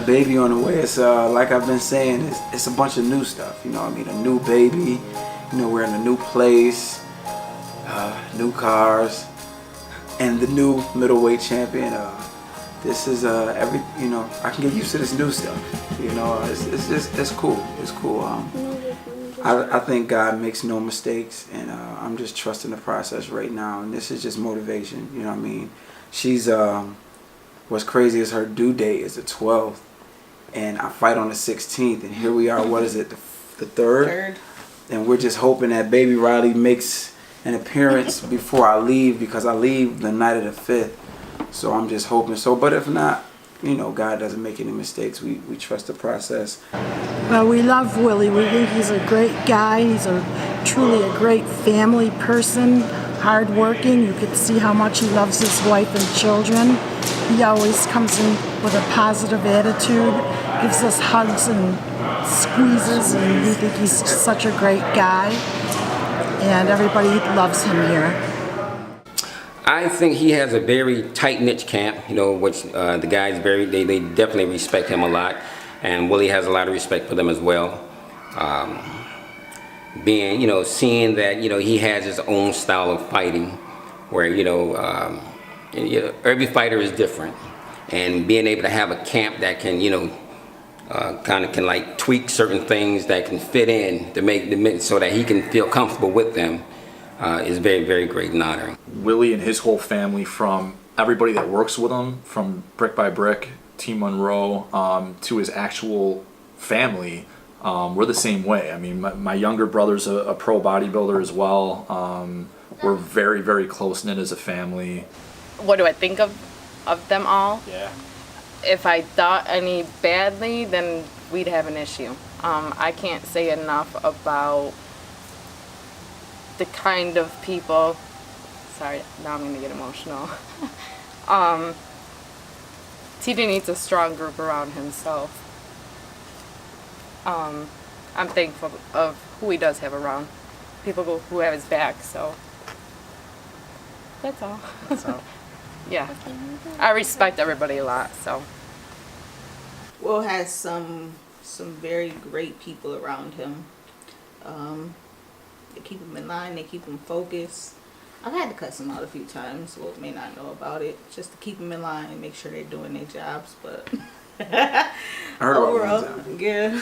a baby on the way. It's like I've been saying, it's a bunch of new stuff. You know, I mean, a new baby. You know, we're in a new place, new cars, and the new middleweight champion. This is you know, I can get used to this new stuff. You know, it's cool. It's cool. I think God makes no mistakes, and I'm just trusting the process right now. And this is just motivation. You know what I mean? She's what's crazy is her due date is the 12th, and I fight on the 16th, and here we are. What is it? The third. And we're just hoping that baby Riley makes an appearance before I leave, because I leave the night of the 5th. So I'm just hoping so. But if not, you know, God doesn't make any mistakes. We trust the process. Well, we love Willie. We think he's a great guy. He's truly a great family person, hardworking. You can see how much he loves his wife and children. He always comes in with a positive attitude, gives us hugs and squeezes, and we think he's such a great guy. And everybody loves him here. I think he has a very tight-knit camp, you know, which the guys they definitely respect him a lot, and Willie has a lot of respect for them as well. Being, you know, seeing that, you know, he has his own style of fighting, where, you know, every fighter is different, and being able to have a camp that can, you know, kind of can like tweak certain things that can fit in to make so that he can feel comfortable with them. Is very, very great and honoring. Willie and his whole family, from everybody that works with him, from Brick by Brick, Team Monroe, to his actual family, we're the same way. I mean, my younger brother's a pro bodybuilder as well. We're very, very close-knit as a family. What do I think of them all? Yeah. If I thought any badly, then we'd have an issue. I can't say enough about the kind of people, sorry, now I'm going to get emotional. TJ needs a strong group around him, so I'm thankful of who he does have around, people who have his back, so that's all. Yeah, I respect everybody a lot, so. Will has some very great people around him. They keep him in line, they keep him focused. I've had to cuss him out a few times, Will may not know about it, just to keep him in line and make sure they're doing their jobs, but I heard overall, about that. yeah.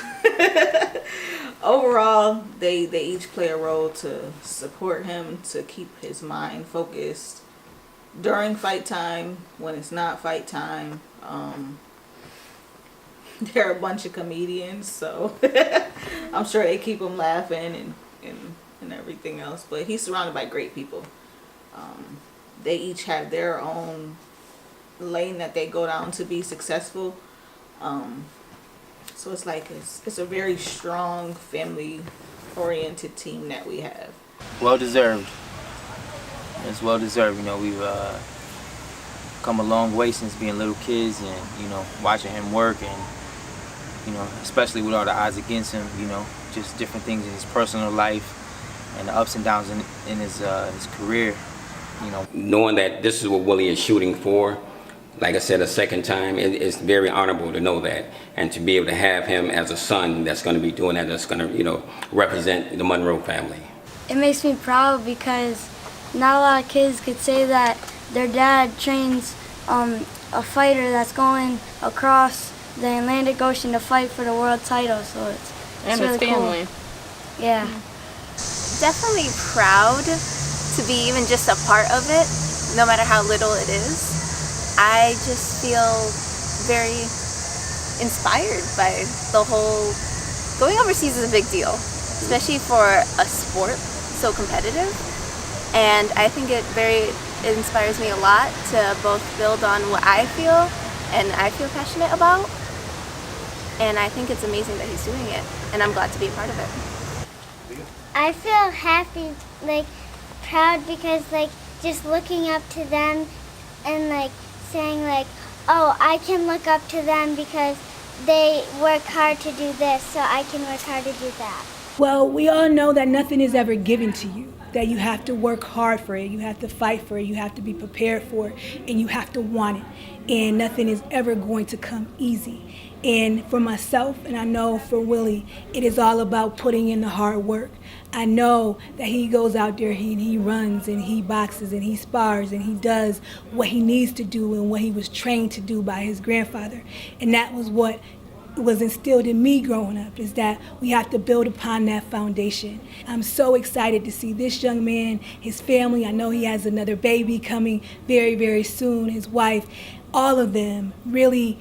Overall, they each play a role to support him, to keep his mind focused during fight time, when it's not fight time. They're a bunch of comedians, so I'm sure they keep him laughing and everything else. But he's surrounded by great people. They each have their own lane that they go down to be successful. So it's like it's a very strong, family-oriented team that we have. Well deserved. It's well deserved. You know, we've come a long way since being little kids, and you know, watching him work, and you know, especially with all the odds against him. You know, just different things in his personal life and the ups and downs in his career. You know, knowing that this is what Willie is shooting for, like I said a second time, it's very honorable to know that, and to be able to have him as a son that's going to be doing that, that's going to, you know, represent the Monroe family. It makes me proud because not a lot of kids could say that their dad trains a fighter that's going across the Atlantic Ocean to fight for the world title. So it's and really his family. Cool. Yeah. Definitely proud to be even just a part of it, no matter how little it is. I just feel very inspired by the whole, going overseas is a big deal, especially for a sport so competitive. And I think it inspires me a lot to both build on what I feel and I feel passionate about. And I think it's amazing that he's doing it, and I'm glad to be a part of it. I feel happy, like proud, because like just looking up to them and like saying like, oh, I can look up to them because they work hard to do this, so I can work hard to do that. Well, we all know that nothing is ever given to you, that you have to work hard for it, you have to fight for it, you have to be prepared for it, and you have to want it. And nothing is ever going to come easy. And for myself, and I know for Willie, it is all about putting in the hard work. I know that he goes out there, he runs and he boxes and he spars and he does what he needs to do and what he was trained to do by his grandfather. And that was what was instilled in me growing up, is that we have to build upon that foundation. I'm so excited to see this young man, his family. I know he has another baby coming very, very soon, his wife, all of them really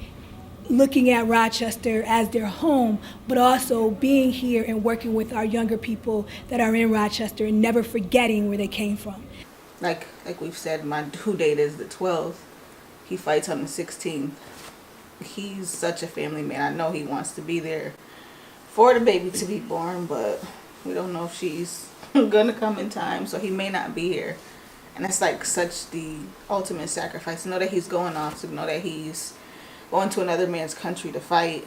looking at Rochester as their home, but also being here and working with our younger people that are in Rochester and never forgetting where they came from. Like we've said, my due date is the 12th. He fights on the 16th. He's such a family man. I know he wants to be there for the baby to be born, but we don't know if she's gonna come in time, so he may not be here. And that's like such the ultimate sacrifice. To know that he's going off, to know that he's going to another man's country to fight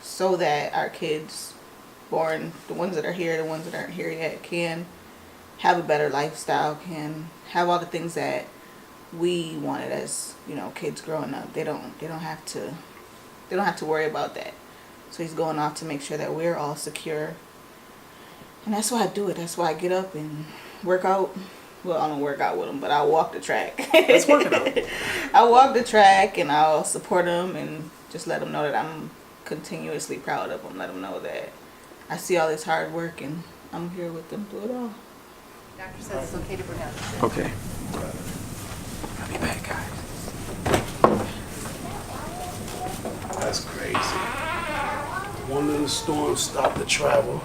so that our kids born, the ones that are here, the ones that aren't here yet, can have a better lifestyle, can have all the things that we wanted as, you know, kids growing up. They don't have to worry about that. So he's going off to make sure that we're all secure. And that's why I do it. That's why I get up and work out. Well, I don't work out with him, but I'll walk the track. Let's work it out. I'll walk the track and I'll support him and just let him know that I'm continuously proud of him. Let him know that I see all his hard work and I'm here with him through it all. Doctor says it's okay to bring out. Okay. I'll be back, guys. That's crazy. One little storm stopped the travel.